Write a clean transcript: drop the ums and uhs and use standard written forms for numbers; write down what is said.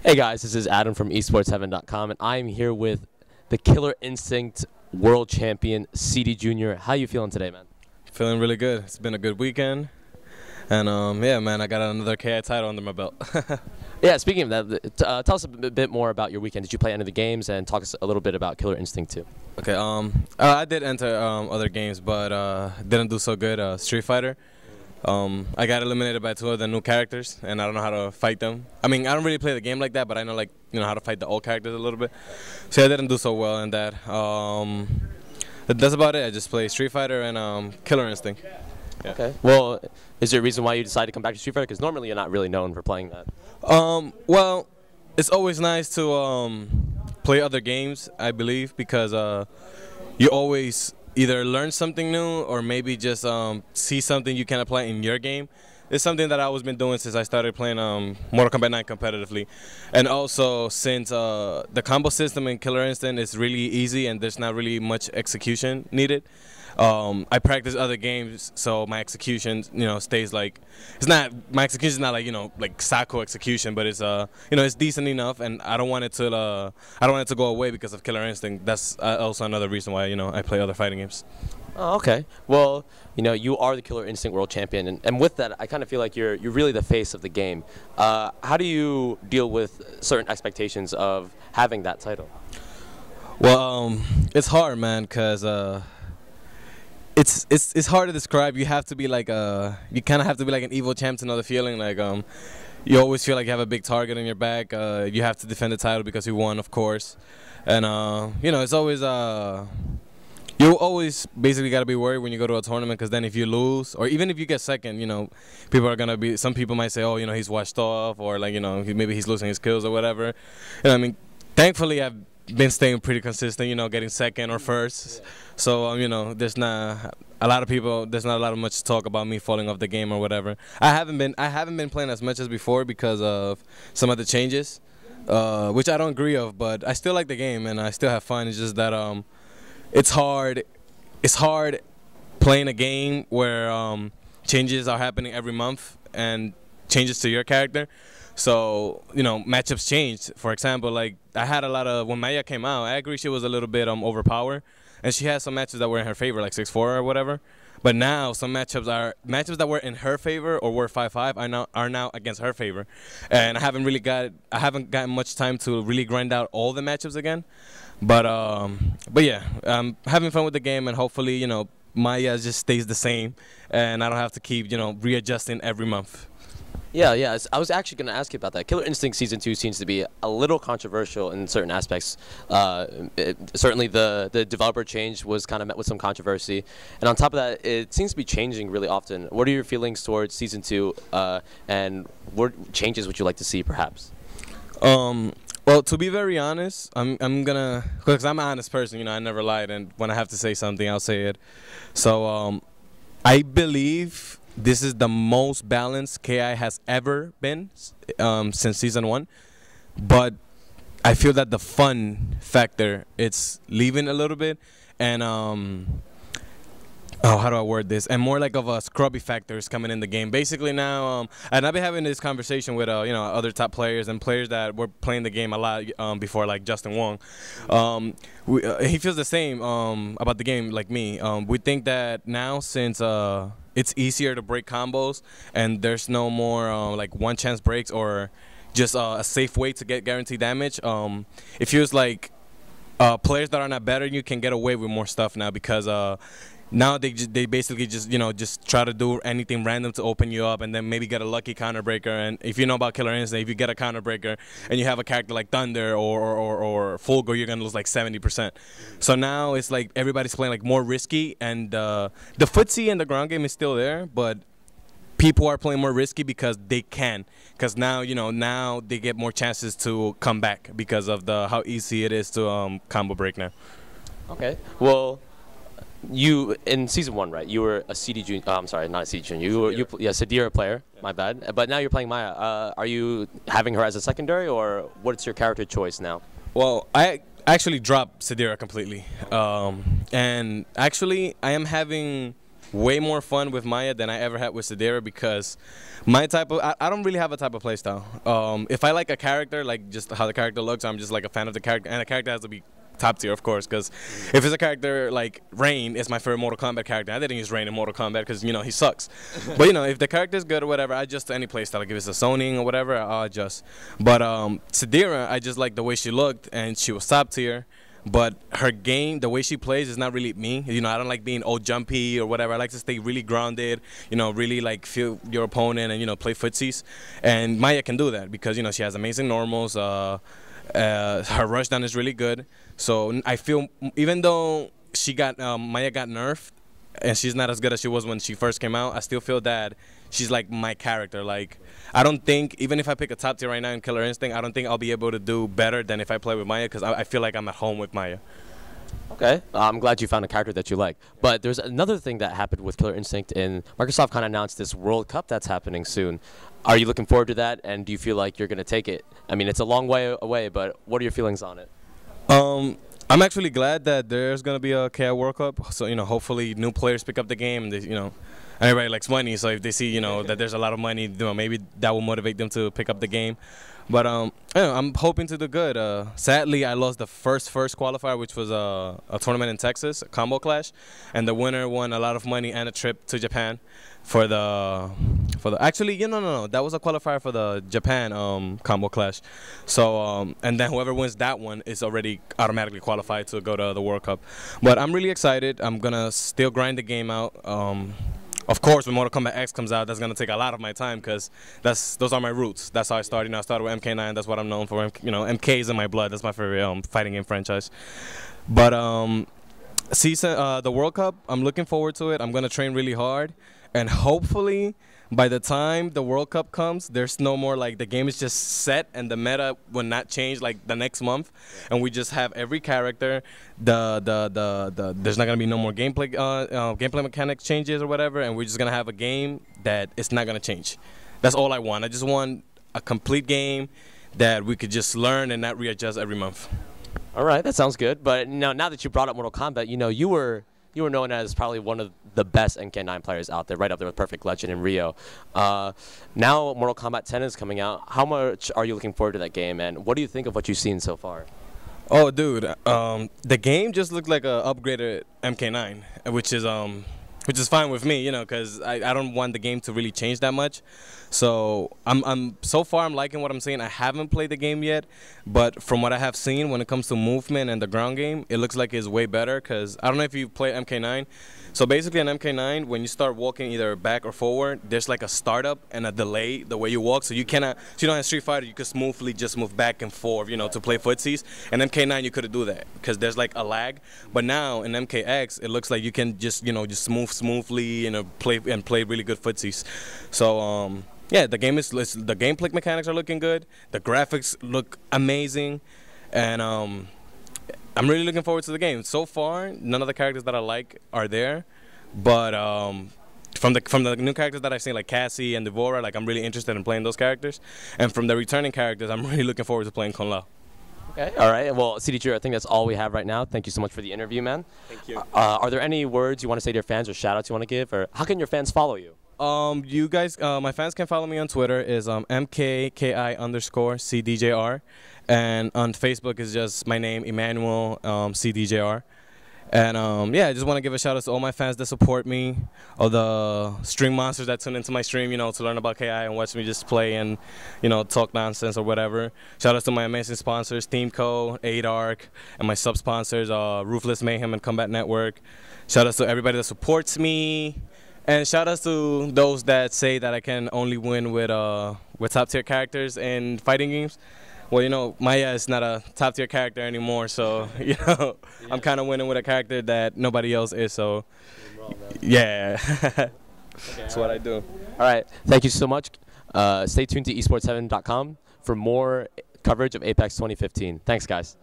Hey guys, this is Adam from esports7.com, and I'm here with the Killer Instinct World Champion CDjr. How you feeling today, man? Feeling really good. It's been a good weekend, and yeah, man, I got another KI title under my belt. Yeah, speaking of that, tell us a bit more about your weekend. Did you play any of the games, and talk us a little bit about Killer Instinct too? Okay, I did enter other games, but didn't do so good. Street Fighter. I got eliminated by 2 of the new characters, and I don't know how to fight them. I mean, I don't really play the game like that, but I know how to fight the old characters a little bit. So I didn't do so well in that. That's about it. I just play Street Fighter and Killer Instinct. Yeah. Okay. Well, is there a reason why you decided to come back to Street Fighter? Because normally you're not really known for playing that. Well, it's always nice to play other games, I believe, because you always either learn something new or maybe just see something you can apply in your game. It's something that I've always been doing since I started playing Mortal Kombat 9 competitively. And also since the combo system in Killer Instinct is really easy and there's not really much execution needed. I practice other games, so my execution, stays like my execution is not like Sako execution, but it's it's decent enough, and I don't want it to go away because of Killer Instinct. That's also another reason why I play other fighting games. Oh, okay. Well, you are the Killer Instinct World Champion, and with that, I kind of feel like you're really the face of the game. How do you deal with certain expectations of having that title? Well, it's hard, man, because it's hard to describe. You have to be like you kind of have to be like an evil champ to know the feeling. Like you always feel like you have a big target on your back. You have to defend the title because you won, of course, and it's always you always basically got to be worried when you go to a tournament, because then if you lose, or even if you get second, people are gonna be. Some people might say, oh, he's washed off, or like maybe he's losing his kills or whatever. I mean, thankfully I've been staying pretty consistent, getting second or first. So there's not a lot of much talk about me falling off the game or whatever. I haven't been playing as much as before because of some of the changes, which I don't agree of, but I still like the game and I still have fun. It's just that it's hard playing a game where changes are happening every month and changes to your character. So, matchups changed. For example, like I had a lot of, when Maya came out, I agree she was a little bit overpowered, and she had some matches that were in her favor, like 6-4 or whatever. But now some matchups that were in her favor or were 5-5 are now against her favor. And I haven't gotten much time to really grind out all the matchups again. But yeah, I'm having fun with the game, and hopefully, Maya just stays the same and I don't have to keep, readjusting every month. Yeah. I was actually going to ask you about that. Killer Instinct Season 2 seems to be a little controversial in certain aspects. Certainly the developer change was kind of met with some controversy. And on top of that, it seems to be changing really often. What are your feelings towards Season 2, and what changes would you like to see, perhaps? Well, to be very honest, I'm gonna, because I'm an honest person, I never lied, and when I have to say something, I'll say it. So I believe this is the most balanced KI has ever been since Season 1, but I feel that the fun factor, it's leaving a little bit, and how do I word this? And more like of a scrubby factor is coming in the game. Basically now, and I've been having this conversation with other top players and players that were playing the game a lot before, like Justin Wong. He feels the same about the game like me. We think that now, since it's easier to break combos and there's no more like one chance breaks or just a safe way to get guaranteed damage, it feels like players that are not better, you can get away with more stuff now, because now they basically just try to do anything random to open you up, and then maybe get a lucky counter breaker. And if you know about Killer Instinct, if you get a counter breaker and you have a character like Thunder or Fulgo, you're gonna lose like 70%. So now it's like everybody's playing like more risky, and the footsie and the ground game is still there, but people are playing more risky because they can. Because now now they get more chances to come back because of how easy it is to combo break now. Okay. Well, you in Season 1, right? You were a CDjr. I'm sorry, not a CDjr. You CDjr player. Yeah. My bad. But now you're playing Maya. Are you having her as a secondary, or what's your character choice now? Well, I actually dropped CDjr completely, and actually I am having way more fun with Maya than I ever had with CDjr because my type of I don't really have a type of playstyle. If I like a character, like just how the character looks, I'm just like a fan of the character, and the character has to be top tier, of course, because if it's a character like Rain, it's my favorite Mortal Kombat character. I didn't use Rain in Mortal Kombat because, you know, he sucks. But, you know, if the character is good or whatever, I adjust to any playstyle. Like if it's a zoning or whatever, I'll adjust. But CDjr, I just like the way she looked, and she was top tier. But her game, the way she plays, is not really me. You know, I don't like being all jumpy or whatever. I like to stay really grounded, you know, really like feel your opponent and, you know, play footsies. And Maya can do that because, you know, she has amazing normals. Her rushdown is really good. So I feel, even though she got Maya got nerfed and she's not as good as she was when she first came out, I still feel that she's like my character. Like, I don't think, even if I pick a top tier right now in Killer Instinct, I don't think I'll be able to do better than if I play with Maya because I feel like I'm at home with Maya. Okay, I'm glad you found a character that you like. But there's another thing that happened with Killer Instinct, and Microsoft kind of announced this World Cup that's happening soon. Are you looking forward to that, and do you feel like you're going to take it? I mean, it's a long way away, but what are your feelings on it? I'm actually glad that there's going to be a KI World Cup. So, you know, hopefully new players pick up the game, and they, you know, everybody likes money. So if they see, you know, that there's a lot of money, you know, maybe that will motivate them to pick up the game. But you know, I'm hoping to do good. Sadly, I lost the first qualifier, which was a tournament in Texas, a combo clash, and the winner won a lot of money and a trip to Japan for the actually, you know, no, that was a qualifier for the Japan combo clash. So and then whoever wins that one is already automatically qualified to go to the World Cup. But I'm really excited. I'm gonna still grind the game out. Of course, when Mortal Kombat X comes out, that's going to take a lot of my time because those are my roots. That's how I started. You know, I started with MK9. That's what I'm known for. You know, MK is in my blood. That's my favorite fighting game franchise. But the World Cup, I'm looking forward to it. I'm going to train really hard. And hopefully, by the time the World Cup comes, there's no more, like, the game is just set and the meta will not change, like, the next month. And we just have every character. There's not going to be no more gameplay mechanics changes or whatever. And we're just going to have a game that it's not going to change. That's all I want. I just want a complete game that we could just learn and not readjust every month. All right, that sounds good. But now that you brought up Mortal Kombat, you know, you were known as probably one of the best MK9 players out there, right up there with Perfect Legend and Rio. Now Mortal Kombat 10 is coming out. How much are you looking forward to that game, and what do you think of what you've seen so far? Oh, dude, the game just looked like an upgraded MK9, which is fine with me, you know, because I don't want the game to really change that much. So so far I'm liking what I'm seeing. I haven't played the game yet, but from what I have seen when it comes to movement and the ground game, it looks like it's way better. Because I don't know if you play MK9. So basically in MK9, when you start walking either back or forward, there's like a startup and a delay the way you walk. So you cannot, so you don't have Street Fighter, you could smoothly just move back and forth, you know, to play footsies. And MK9 you couldn't do that because there's like a lag. But now in MKX, it looks like you can just, you know, just move smoothly, you know, play really good footsies. So yeah, the gameplay mechanics are looking good. The graphics look amazing, and I'm really looking forward to the game. So far, none of the characters that I like are there, but from the new characters that I've seen, like Cassie and Devora, like I'm really interested in playing those characters. And from the returning characters, I'm really looking forward to playing Kun Lao. Okay, all right. Well, CDjr, I think that's all we have right now. Thank you so much for the interview, man. Thank you. Are there any words you want to say to your fans or shout-outs you want to give, or how can your fans follow you? You guys, my fans can follow me on Twitter is MKKI_CDjr, and on Facebook is just my name, Emmanuel CDjr. And yeah, I just want to give a shout out to all my fans that support me, all the stream monsters that tune into my stream, you know, to learn about KI and watch me just play and, you know, talk nonsense or whatever. Shout out to my amazing sponsors, TeamCo, ADARC, and my sub-sponsors, Ruthless Mayhem and Combat Network. Shout out to everybody that supports me. And shout outs to those that say that I can only win with top tier characters in fighting games. Well, you know, Maya is not a top tier character anymore, so you know, yeah. I'm kind of winning with a character that nobody else is. So, yeah, okay, that's what I do. All right, thank you so much. Stay tuned to esports7.com for more coverage of Apex 2015. Thanks, guys.